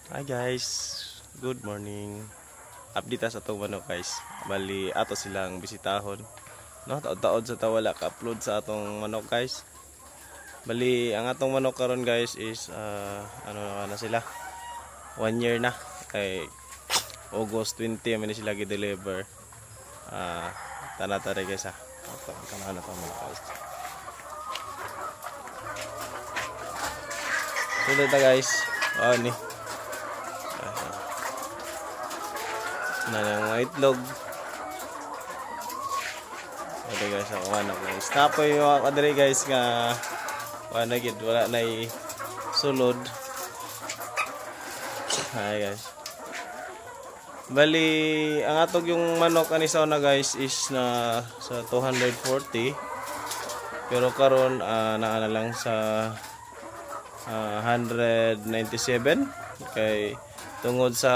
Hi guys, good morning. Update sa atong manok guys. Bali ato silang bisitahon. No, taod-taod sa tawala ka-upload sa atong manok guys. Bali ang atong manok karon guys is ano na sila. 1 year na. Kay August 20 man sila gi-deliver. Tanatare guys ha. Kanana to mga guys. Tuloy ta guys. Ni na ng itlog. Okay guys, ako anak guys. Tapoy yung kadiri guys nga wala na sulod. Hi guys. Bali ang atog yung manok ani sa una guys is na sa 240. Pero karon naana lang sa 197 kay tungod sa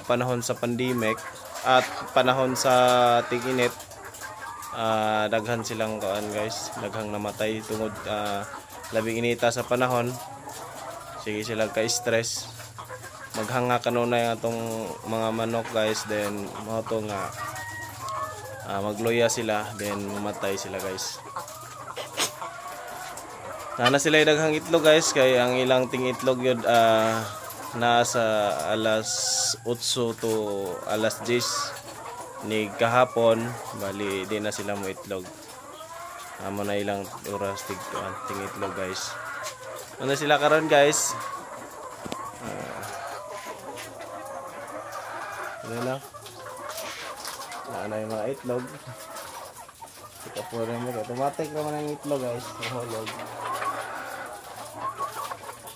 panahon sa pandemic at panahon sa tig-init, daghan silang kaan guys, daghang namatay tungod labing inita sa panahon. Sige sila ka-stress, maghanga kanunay ang atong mga manok guys, then mo to nga magloya sila, then mamatay sila guys. Nana sila daghang itlog guys, kay ang ilang ting itlog yun nasa alas 8 to alas 10 ni kahapon. Bali di na sila mo itlog, amo na ilang oras ting itlog guys. Ano sila karon guys, ano na yung mga itlog. Ito po rin mo, automatic naman ang itlog guys, mahulog.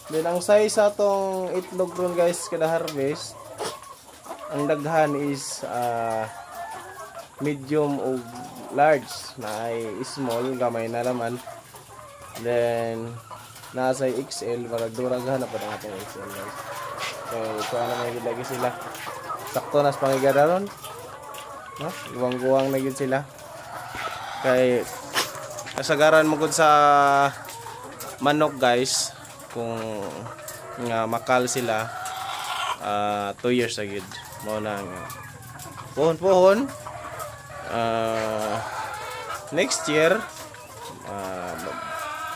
Then ang size sa itong itlog ron guys kada harvest, ang daghan is medium o large, na ay small gamay na naman. Then nasa XL, para duraghan na pa ang atong XL guys. Okay, kung ano may lagi sila sakto nas pangigada ron, no? Guwang-guwang na yun sila. Kay kasagaran mo gud sa manok guys, kung nga makal sila 2 years agad mo na pohon next year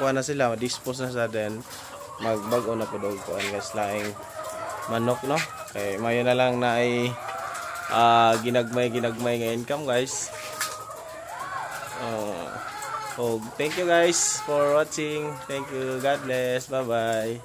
kuha na sila, dispose na sa den, magbago na po daw ko ang guys laing manok, no? Kay mayo na lang na ay ginagmay nga income guys. Thank you guys for watching. Thank you. God bless. Bye bye.